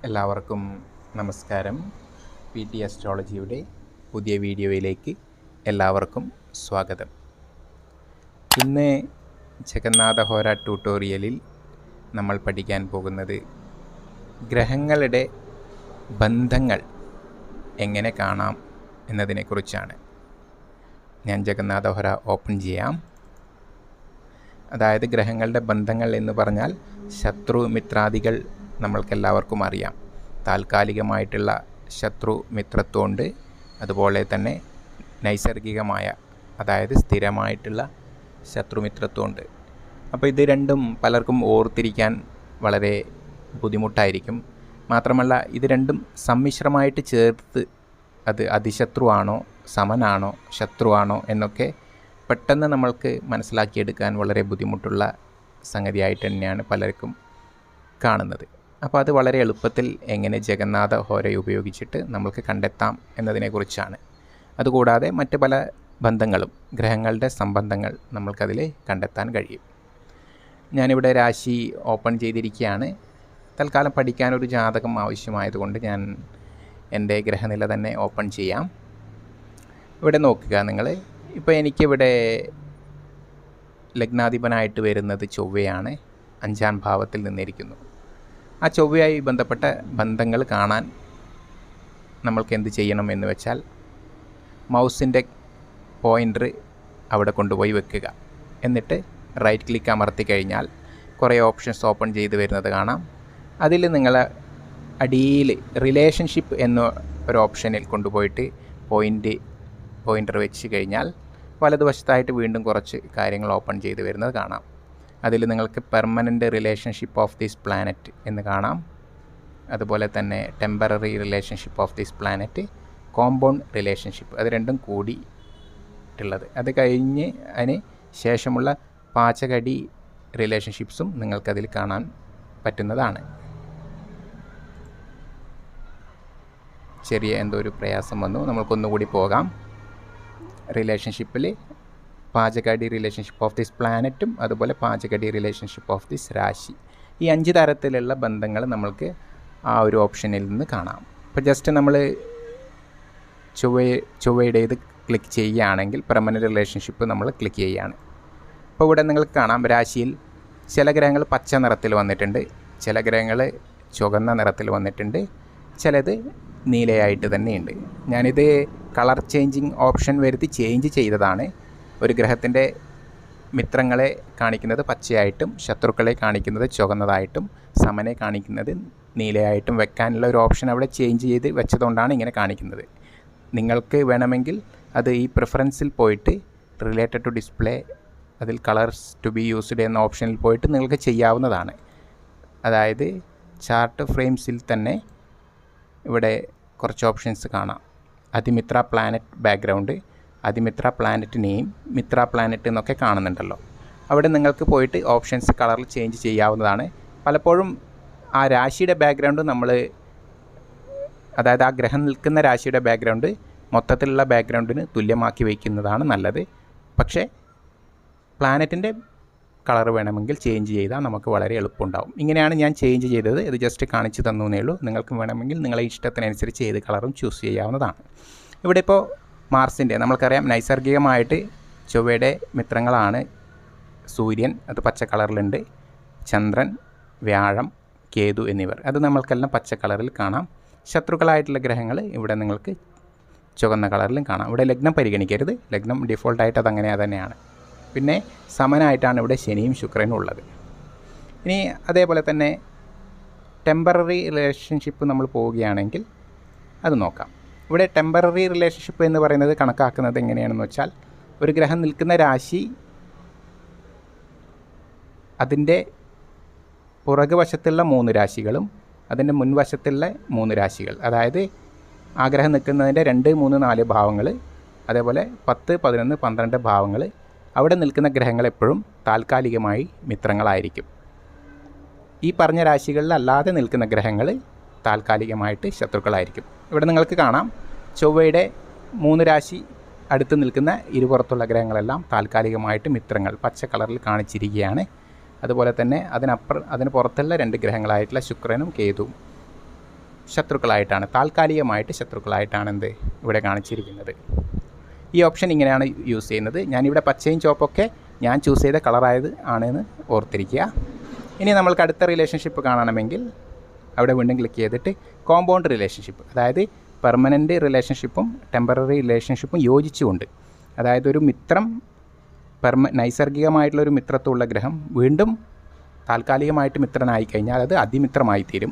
എല്ലാവർക്കും നമസ്കാരം. PT അസ്ട്രോളജിയുടെ പുതിയ വീഡിയോയിലേക്ക് എല്ലാവർക്കും സ്വാഗതം. ഇന്ന് ജഗന്നാഥഹോര ട്യൂട്ടോറിയലിൽ നമ്മൾ പഠിക്കാൻ പോകുന്നത് ഗ്രഹങ്ങളുടെ ബന്ധങ്ങൾ എങ്ങനെ കാണാം എന്നതിനെക്കുറിച്ചാണ്. ഞാൻ ജഗന്നാഥഹോര ഓപ്പൺ ചെയ്യാം. അതായത് ഗ്രഹങ്ങളുടെ ബന്ധങ്ങൾ എന്ന് പറഞ്ഞാൽ ശത്രു മിത്രാദികൾ നമ്മൾക്കെല്ലാവർക്കും അറിയാം. താൽക്കാലികമായിട്ടുള്ള ശത്രു മിത്രത്വമുണ്ട്, അതുപോലെ തന്നെ നൈസർഗികമായ അതായത് സ്ഥിരമായിട്ടുള്ള ശത്രുമിത്രത്വമുണ്ട്. അപ്പോൾ ഇത് രണ്ടും പലർക്കും ഓർത്തിരിക്കാൻ വളരെ ബുദ്ധിമുട്ടായിരിക്കും. മാത്രമല്ല ഇത് രണ്ടും സമ്മിശ്രമായിട്ട് ചേർത്ത് അത് അതിശത്രുവാണോ സമനാണോ ശത്രുവാണോ എന്നൊക്കെ പെട്ടെന്ന് നമ്മൾക്ക് മനസ്സിലാക്കിയെടുക്കാൻ വളരെ ബുദ്ധിമുട്ടുള്ള സംഗതിയായിട്ട് തന്നെയാണ് പലർക്കും കാണുന്നത്. അപ്പോൾ അത് വളരെ എളുപ്പത്തിൽ എങ്ങനെ ജഗന്നാഥഹോര ഉപയോഗിച്ചിട്ട് നമ്മൾക്ക് കണ്ടെത്താം എന്നതിനെക്കുറിച്ചാണ്. അതുകൂടാതെ മറ്റ് പല ബന്ധങ്ങളും ഗ്രഹങ്ങളുടെ സംബന്ധങ്ങൾ നമ്മൾക്കതിൽ കണ്ടെത്താൻ കഴിയും. ഞാനിവിടെ രാശി ഓപ്പൺ ചെയ്തിരിക്കുകയാണ്. തൽക്കാലം പഠിക്കാനൊരു ജാതകം ആവശ്യമായതുകൊണ്ട് ഞാൻ എൻ്റെ ഗ്രഹനില തന്നെ ഓപ്പൺ ചെയ്യാം. ഇവിടെ നോക്കുക നിങ്ങൾ. ഇപ്പോൾ എനിക്കിവിടെ ലഗ്നാധിപനായിട്ട് വരുന്നത് ചൊവ്വയാണ്. 5-ാം ഭാവത്തിൽ നിന്നിരിക്കുന്നു. ആ ചൊവ്വയായി ബന്ധപ്പെട്ട ബന്ധങ്ങൾ കാണാൻ നമ്മൾക്ക് എന്ത് ചെയ്യണം എന്ന് വെച്ചാൽ മൗസിൻ്റെ പോയിൻ്റർ അവിടെ കൊണ്ടുപോയി വെക്കുക. എന്നിട്ട് റൈറ്റ് ക്ലിക്ക് അമർത്തി കഴിഞ്ഞാൽ കുറേ ഓപ്ഷൻസ് ഓപ്പൺ ചെയ്ത് വരുന്നത് കാണാം. അതിൽ നിങ്ങൾ അടിയിൽ റിലേഷൻഷിപ്പ് എന്ന ഒരു ഓപ്ഷനിൽ കൊണ്ടുപോയിട്ട് പോയിൻ്റർ വെച്ച് കഴിഞ്ഞാൽ വലതുവശത്തായിട്ട് വീണ്ടും കുറച്ച് കാര്യങ്ങൾ ഓപ്പൺ ചെയ്ത് വരുന്നത് കാണാം. അതിൽ നിങ്ങൾക്ക് permanent relationship of this planet എന്ന് കാണാം. അതുപോലെ തന്നെ temporary relationship of this planet, compound relationship, അത് രണ്ടും കൂടിയിട്ടുള്ളത്. അത് കഴിഞ്ഞ് അതിന് ശേഷമുള്ള പാചകടി റിലേഷൻഷിപ്സും നിങ്ങൾക്കതിൽ കാണാൻ പറ്റുന്നതാണ്. ചെറിയ എന്തോ ഒരു പ്രയാസം വന്നു, നമ്മൾക്കൊന്നുകൂടി പോകാം. റിലേഷൻഷിപ്പിൽ പാചകടി റിലേഷൻഷിപ്പ് ഓഫ് ദിസ് പ്ലാനറ്റും അതുപോലെ പാചകടി റിലേഷൻഷിപ്പ് ഓഫ് ദിസ് രാശി, ഈ 5 തരത്തിലുള്ള ബന്ധങ്ങൾ നമ്മൾക്ക് ആ ഒരു ഓപ്ഷനിൽ നിന്ന് കാണാം. ഇപ്പോൾ ജസ്റ്റ് നമ്മൾ ചൊവ്വയുടെ ഇത് ക്ലിക്ക് ചെയ്യുകയാണെങ്കിൽ പെർമനൻ്റ് റിലേഷൻഷിപ്പ് നമ്മൾ ക്ലിക്ക് ചെയ്യുകയാണ്. അപ്പോൾ ഇവിടെ നിങ്ങൾക്ക് കാണാം രാശിയിൽ ചില ഗ്രഹങ്ങൾ പച്ച നിറത്തിൽ വന്നിട്ടുണ്ട്, ചില ഗ്രഹങ്ങൾ ചുവന്ന നിറത്തിൽ വന്നിട്ടുണ്ട്, ചിലത് നീലയായിട്ട് തന്നെയുണ്ട്. ഞാനിത് കളർ ചേഞ്ചിങ് ഓപ്ഷൻ വരുത്തി ചേഞ്ച് ചെയ്തതാണ്. ഒരു ഗ്രഹത്തിൻ്റെ മിത്രങ്ങളെ കാണിക്കുന്നത് പച്ചയായിട്ടും ശത്രുക്കളെ കാണിക്കുന്നത് ചുവന്നതായിട്ടും സമനെ കാണിക്കുന്നത് നീലയായിട്ടും വെക്കാനുള്ള ഒരു ഓപ്ഷൻ അവിടെ ചേഞ്ച് ചെയ്ത് വെച്ചതുകൊണ്ടാണ് ഇങ്ങനെ കാണിക്കുന്നത്. നിങ്ങൾക്ക് വേണമെങ്കിൽ അത് ഈ പ്രിഫറൻസിൽ പോയിട്ട് റിലേറ്റഡ് ടു ഡിസ്പ്ലേ അതിൽ കളേഴ്സ് ടു ബി യൂസ്ഡ് എന്ന ഓപ്ഷനിൽ പോയിട്ട് നിങ്ങൾക്ക് ചെയ്യാവുന്നതാണ്. അതായത് ചാർട്ട് ഫ്രെയിംസിൽ തന്നെ ഇവിടെ കുറച്ച് ഓപ്ഷൻസ് കാണാം. അതിമിത്ര പ്ലാനറ്റ് ബാക്ക്ഗ്രൗണ്ട്, അതിമിത്ര പ്ലാനറ്റ് നെയിം, മിത്ര പ്ലാനറ്റ് എന്നൊക്കെ കാണുന്നുണ്ടല്ലോ. അവിടെ നിങ്ങൾക്ക് പോയിട്ട് ഓപ്ഷൻസ് കളറിൽ ചേഞ്ച് ചെയ്യാവുന്നതാണ്. പലപ്പോഴും ആ രാശിയുടെ ബാക്ക്ഗ്രൗണ്ട് അതായത് ആ ഗ്രഹം നിൽക്കുന്ന രാശിയുടെ ബാക്ക്ഗ്രൗണ്ട് മൊത്തത്തിലുള്ള ബാക്ക്ഗ്രൗണ്ടിന് തുല്യമാക്കി വയ്ക്കുന്നതാണ് നല്ലത്. പക്ഷേ പ്ലാനറ്റിൻ്റെ കളർ വേണമെങ്കിൽ ചേഞ്ച് ചെയ്താൽ നമുക്ക് വളരെ എളുപ്പമുണ്ടാവും. ഇങ്ങനെയാണ് ഞാൻ ചേഞ്ച് ചെയ്തത്. ഇത് ജസ്റ്റ് കാണിച്ചു തന്നേ ഉള്ളൂ. നിങ്ങൾക്ക് വേണമെങ്കിൽ നിങ്ങളെ ഇഷ്ടത്തിനനുസരിച്ച് ഏത് കളറും ചൂസ് ചെയ്യാവുന്നതാണ്. ഇവിടെ ഇപ്പോൾ മാർസിൻ്റെ നമ്മൾക്കറിയാം നൈസർഗികമായിട്ട് ചൊവ്വയുടെ മിത്രങ്ങളാണ് സൂര്യൻ, അത് പച്ച കളറിലുണ്ട്, ചന്ദ്രൻ, വ്യാഴം, കേതു എന്നിവർ, അത് നമ്മൾക്കെല്ലാം പച്ച കളറിൽ കാണാം. ശത്രുക്കളായിട്ടുള്ള ഗ്രഹങ്ങൾ ഇവിടെ നിങ്ങൾക്ക് ചുവന്ന കളറിലും കാണാം. ഇവിടെ ലഗ്നം പരിഗണിക്കരുത്, ലഗ്നം ഡിഫോൾട്ടായിട്ട് അതങ്ങനെ തന്നെയാണ്. പിന്നെ സമനായിട്ടാണ് ഇവിടെ ശനിയും ശുക്രനും ഉള്ളത്. ഇനി അതേപോലെ തന്നെ ടെമ്പററി റിലേഷൻഷിപ്പ് നമ്മൾ പോവുകയാണെങ്കിൽ അത് നോക്കാം. ഇവിടെ ടെമ്പററി റിലേഷൻഷിപ്പ് എന്ന് പറയുന്നത് കണക്കാക്കുന്നത് എങ്ങനെയാണെന്ന് വെച്ചാൽ ഒരു ഗ്രഹം നിൽക്കുന്ന രാശി അതിൻ്റെ പുറകുവശത്തുള്ള 3 രാശികളും അതിൻ്റെ മുൻവശത്തുള്ള 3 രാശികൾ, അതായത് ആ ഗ്രഹം നിൽക്കുന്നതിൻ്റെ 2, 3, 4 ഭാവങ്ങൾ, അതേപോലെ 10, 11, 12 ഭാവങ്ങൾ, അവിടെ നിൽക്കുന്ന ഗ്രഹങ്ങൾ എപ്പോഴും താൽക്കാലികമായി മിത്രങ്ങളായിരിക്കും. ഈ പറഞ്ഞ രാശികളിൽ അല്ലാതെ നിൽക്കുന്ന ഗ്രഹങ്ങൾ താൽക്കാലികമായിട്ട് ശത്രുക്കളായിരിക്കും. ഇവിടെ നിങ്ങൾക്ക് കാണാം ചൊവ്വയുടെ 3 രാശി അടുത്ത് നിൽക്കുന്ന ഇരുപുറത്തുള്ള ഗ്രഹങ്ങളെല്ലാം താൽക്കാലികമായിട്ട് മിത്രങ്ങൾ പച്ച കളറിൽ കാണിച്ചിരിക്കുകയാണ്. അതുപോലെ തന്നെ അതിന് പുറത്തുള്ള 2 ഗ്രഹങ്ങളായിട്ടുള്ള ശുക്രനും കേതുവും ശത്രുക്കളായിട്ടാണ്, താൽക്കാലികമായിട്ട് ശത്രുക്കളായിട്ടാണ് എന്ത് ഇവിടെ കാണിച്ചിരിക്കുന്നത്. ഈ ഓപ്ഷൻ ഇങ്ങനെയാണ് യൂസ് ചെയ്യുന്നത്. ഞാനിവിടെ പച്ചയും ചുവപ്പൊക്കെ ഞാൻ ചൂസ് ചെയ്ത കളറായത് ആണെന്ന് ഓർത്തിരിക്കുക. ഇനി നമ്മൾക്ക് അടുത്ത റിലേഷൻഷിപ്പ് കാണണമെങ്കിൽ അവിടെ വീണ്ടും ക്ലിക്ക് ചെയ്തിട്ട് കോമ്പൗണ്ട് റിലേഷൻഷിപ്പ്, അതായത് പെർമനൻറ്റ് റിലേഷൻഷിപ്പും ടെമ്പററി റിലേഷൻഷിപ്പും യോജിച്ചുകൊണ്ട്, അതായത് ഒരു മിത്രം നൈസർഗികമായിട്ടുള്ളൊരു മിത്രത്വമുള്ള ഗ്രഹം വീണ്ടും താൽക്കാലികമായിട്ട് മിത്രനായി കഴിഞ്ഞാൽ അത് അതിമിത്രമായി തീരും.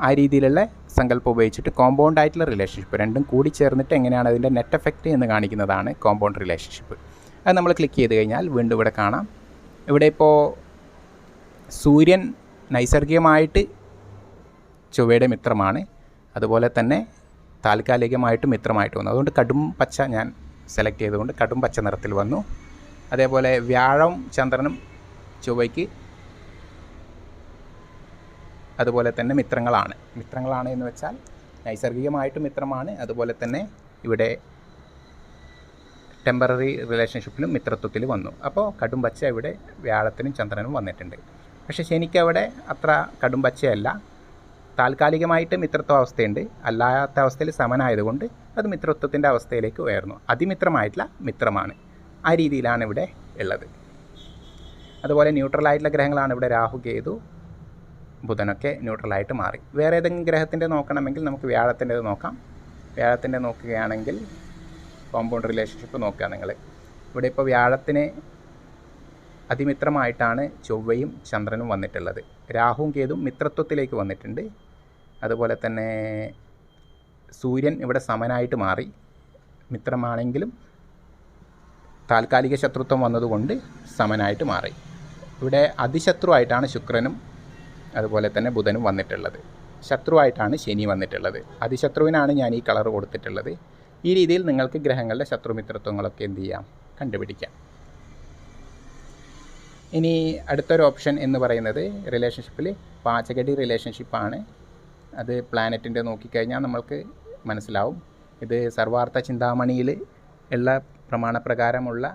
ആ രീതിയിലുള്ള സങ്കല്പം ഉപയോഗിച്ചിട്ട് കോമ്പൗണ്ട് ആയിട്ടുള്ള റിലേഷൻഷിപ്പ് രണ്ടും കൂടി ചേർന്നിട്ട് എങ്ങനെയാണ് അതിൻ്റെ നെറ്റ് എഫക്റ്റ് എന്ന് കാണിക്കുന്നതാണ് കോമ്പൗണ്ട് റിലേഷൻഷിപ്പ്. അത് നമ്മൾ ക്ലിക്ക് ചെയ്ത് കഴിഞ്ഞാൽ വീണ്ടും ഇവിടെ കാണാം. ഇവിടെ ഇപ്പോൾ സൂര്യൻ നൈസർഗികമായിട്ട് ചൊവ്വയുടെ മിത്രമാണ്, അതുപോലെ തന്നെ താൽക്കാലികമായിട്ട് മിത്രമായിട്ട് വന്നു. അതുകൊണ്ട് കടും പച്ച ഞാൻ സെലക്ട് ചെയ്തുകൊണ്ട് കടും പച്ച നിറത്തിൽ വന്നു. അതേപോലെ വ്യാഴവും ചന്ദ്രനും ചൊവ്വയ്ക്ക് അതുപോലെ തന്നെ മിത്രങ്ങളാണ് എന്ന് വെച്ചാൽ നൈസർഗികമായിട്ട് മിത്രമാണ്, അതുപോലെ തന്നെ ഇവിടെ ടെമ്പററി റിലേഷൻഷിപ്പിലും മിത്രത്വത്തിൽ വന്നു. അപ്പോൾ കടും പച്ച ഇവിടെ വ്യാഴത്തിനും ചന്ദ്രനും വന്നിട്ടുണ്ട്. പക്ഷേ ശനിക്ക് അവിടെ അത്ര കടും പച്ചയല്ല, താൽക്കാലികമായിട്ട് മിത്രത്വ അവസ്ഥയുണ്ട്, അല്ലാത്ത അവസ്ഥയിൽ സമനായതുകൊണ്ട് അത് മിത്രത്വത്തിൻ്റെ അവസ്ഥയിലേക്ക് ഉയർന്നു. അതിമിത്രമായിട്ടുള്ള മിത്രമാണ്. ആ രീതിയിലാണ് ഇവിടെ ഉള്ളത്. അതുപോലെ ന്യൂട്രലായിട്ടുള്ള ഗ്രഹങ്ങളാണ് ഇവിടെ രാഹു, കേതു, ബുധനൊക്കെ ന്യൂട്രലായിട്ട് മാറി. വേറെ ഏതെങ്കിലും ഗ്രഹത്തിൻ്റെ നോക്കണമെങ്കിൽ നമുക്ക് വ്യാഴത്തിൻ്റെത് നോക്കാം. വ്യാഴത്തിൻ്റെ നോക്കുകയാണെങ്കിൽ കോമ്പൗണ്ട് റിലേഷൻഷിപ്പ് നോക്കുക നിങ്ങൾ. ഇവിടെ ഇപ്പോൾ വ്യാഴത്തിന് അതിമിത്രമായിട്ടാണ് ചൊവ്വയും ചന്ദ്രനും വന്നിട്ടുള്ളത്. രാഹുവും കേതും മിത്രത്വത്തിലേക്ക് വന്നിട്ടുണ്ട്. അതുപോലെ തന്നെ സൂര്യൻ ഇവിടെ സമനായിട്ട് മാറി, മിത്രമാണെങ്കിലും താൽക്കാലിക ശത്രുത്വം വന്നതുകൊണ്ട് സമനായിട്ട് മാറി. ഇവിടെ അതിശത്രുവായിട്ടാണ് ശുക്രനും അതുപോലെ തന്നെ ബുധനും വന്നിട്ടുള്ളത്. ശത്രുവായിട്ടാണ് ശനി വന്നിട്ടുള്ളത്. അതിശത്രുവിനാണ് ഞാൻ ഈ കളർ കൊടുത്തിട്ടുള്ളത്. ഈ രീതിയിൽ നിങ്ങൾക്ക് ഗ്രഹങ്ങളുടെ ശത്രുമിത്രത്വങ്ങളൊക്കെ എന്ത് ചെയ്യാം, കണ്ടുപിടിക്കാം. ഇനി അടുത്തൊരു ഓപ്ഷൻ എന്ന് പറയുന്നത് റിലേഷൻഷിപ്പിൽ പാചകടി റിലേഷൻഷിപ്പാണ്. അത് പ്ലാനറ്റിൻ്റെ നോക്കിക്കഴിഞ്ഞാൽ നമ്മൾക്ക് മനസ്സിലാവും. ഇത് സർവാർത്ഥ ചിന്താമണിയിൽ ഉള്ള പ്രമാണപ്രകാരമുള്ള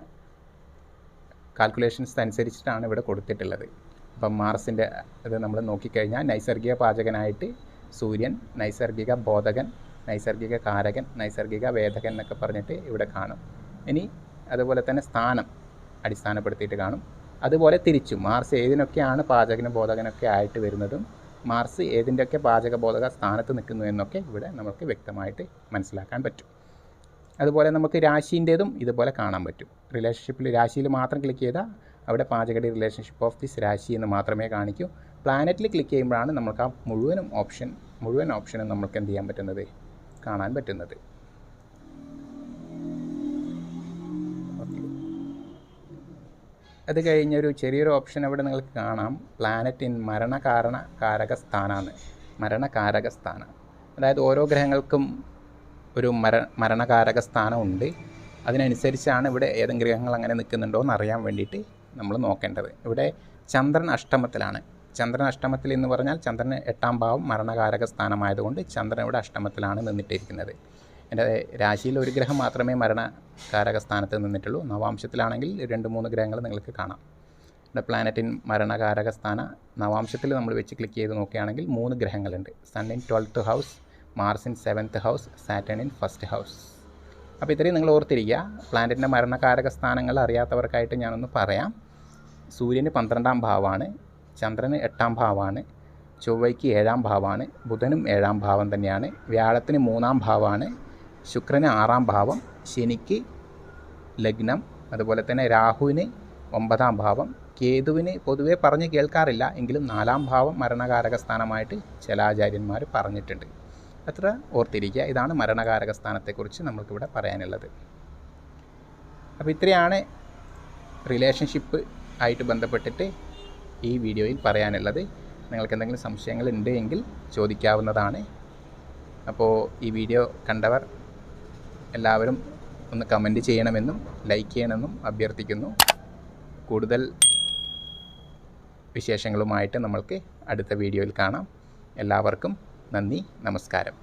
കാൽക്കുലേഷൻസ് അനുസരിച്ചിട്ടാണ് ഇവിടെ കൊടുത്തിട്ടുള്ളത്. അപ്പം മാർസിൻ്റെ ഇത് നമ്മൾ നോക്കിക്കഴിഞ്ഞാൽ നൈസർഗിക പാചകനായിട്ട് സൂര്യൻ, നൈസർഗിക ബോധകൻ, നൈസർഗിക കാരകൻ, നൈസർഗിക വേദകൻ എന്നൊക്കെ പറഞ്ഞിട്ട് ഇവിടെ കാണും. ഇനി അതുപോലെ തന്നെ സ്ഥാനം അടിസ്ഥാനപ്പെടുത്തിയിട്ട് കാണും. അതുപോലെ തിരിച്ചും മാർസ് ഏതിനൊക്കെയാണ് പാചകനും ബോധകനൊക്കെ ആയിട്ട് വരുന്നതും മാർസ് ഏതിൻ്റെയൊക്കെ പാചക ബോധക സ്ഥാനത്ത് നിൽക്കുന്നു എന്നൊക്കെ ഇവിടെ നമുക്ക് വ്യക്തമായിട്ട് മനസ്സിലാക്കാൻ പറ്റും. അതുപോലെ നമുക്ക് രാശീൻ്റേതും ഇതുപോലെ കാണാൻ പറ്റും. റിലേഷൻഷിപ്പിൽ രാശിയിൽ മാത്രം ക്ലിക്ക് ചെയ്താൽ അവിടെ പാചകടി റിലേഷൻഷിപ്പ് ഓഫ് ദിസ് രാശി എന്ന് മാത്രമേ കാണിക്കൂ. പ്ലാനറ്റിൽ ക്ലിക്ക് ചെയ്യുമ്പോഴാണ് നമുക്ക് ആ മുഴുവൻ ഓപ്ഷനും നമുക്ക് എന്ത് ചെയ്യാൻ പറ്റുന്നത്, കാണാൻ പറ്റുന്നത്. അത് കഴിഞ്ഞൊരു ചെറിയൊരു ഓപ്ഷൻ അവിടെ നിങ്ങൾക്ക് കാണാം. പ്ലാനറ്റ് ഇൻ മരണകാരക സ്ഥാനം. അതായത് ഓരോ ഗ്രഹങ്ങൾക്കും ഒരു മരണകാരക സ്ഥാനം ഉണ്ട്. അതിനനുസരിച്ചാണ് ഇവിടെ ഏതെങ്കിലും ഗ്രഹങ്ങൾ അങ്ങനെ നിൽക്കുന്നുണ്ടോ എന്ന് അറിയാൻ വേണ്ടിയിട്ട് നമ്മൾ നോക്കേണ്ടത്. ഇവിടെ ചന്ദ്രൻ അഷ്ടമത്തിലാണ്. ചന്ദ്രൻ അഷ്ടമത്തിൽ എന്ന് പറഞ്ഞാൽ ചന്ദ്രന് 8ാം ഭാവം മരണകാരക സ്ഥാനമായതുകൊണ്ട് ചന്ദ്രൻ ഇവിടെ അഷ്ടമത്തിലാണ് നിന്നിട്ടിരിക്കുന്നത്. എൻ്റെ രാശിയിൽ ഒരു ഗ്രഹം മാത്രമേ മരണകാരക സ്ഥാനത്ത് നിന്നിട്ടുള്ളൂ. നവാംശത്തിലാണെങ്കിൽ 2-3 ഗ്രഹങ്ങൾ നിങ്ങൾക്ക് കാണാം. ഇവിടെ പ്ലാനറ്റിൻ മരണകാരക സ്ഥാന നവാംശത്തിൽ നമ്മൾ വെച്ച് ക്ലിക്ക് ചെയ്ത് നോക്കുകയാണെങ്കിൽ 3 ഗ്രഹങ്ങളുണ്ട്. Sun in 12th house, Mars in 7th house, Saturn in 1st house. അപ്പോൾ ഇത്രയും നിങ്ങൾ ഓർത്തിരിക്കുക. പ്ലാനറ്റിൻ്റെ മരണകാരക സ്ഥാനങ്ങൾ അറിയാത്തവർക്കായിട്ട് ഞാനൊന്ന് പറയാം. സൂര്യന് 12ാം ഭാവമാണ്, ചന്ദ്രന് 8ാം ഭാവമാണ്, ചൊവ്വയ്ക്ക് 7ാം ഭാവമാണ്, ബുധനും 7ാം ഭാവം തന്നെയാണ്, വ്യാഴത്തിന് 3ാം ഭാവമാണ്, ശുക്രന് 6ാം ഭാവം, ശനിക്ക് ലഗ്നം, അതുപോലെ തന്നെ രാഹുവിന് 9ാം ഭാവം, കേതുവിന് പൊതുവെ പറഞ്ഞ് കേൾക്കാറില്ല എങ്കിലും 4ാം ഭാവം മരണകാരക സ്ഥാനമായിട്ട് ചില ആചാര്യന്മാർ പറഞ്ഞിട്ടുണ്ട്. അത്ര ഓർത്തിരിക്കുക. ഇതാണ് മരണകാരക സ്ഥാനത്തെക്കുറിച്ച് നമുക്കിവിടെ പറയാനുള്ളത്. അപ്പോൾ ഇത്രയാണ് റിലേഷൻഷിപ്പ് ആയിട്ട് ബന്ധപ്പെട്ടിട്ട് ഈ വീഡിയോയിൽ പറയാനുള്ളത്. നിങ്ങൾക്ക് എന്തെങ്കിലും സംശയങ്ങൾ ഉണ്ട് എങ്കിൽ ചോദിക്കാവുന്നതാണ്. അപ്പോൾ ഈ വീഡിയോ കണ്ടവർ എല്ലാവരും ഒന്ന് കമൻറ്റ് ചെയ്യണമെന്നും ലൈക്ക് ചെയ്യണമെന്നും അഭ്യർത്ഥിക്കുന്നു. കൂടുതൽ വിശേഷങ്ങളുമായിട്ട് നമ്മൾക്ക് അടുത്ത വീഡിയോയിൽ കാണാം. എല്ലാവർക്കും നന്ദി, നമസ്കാരം.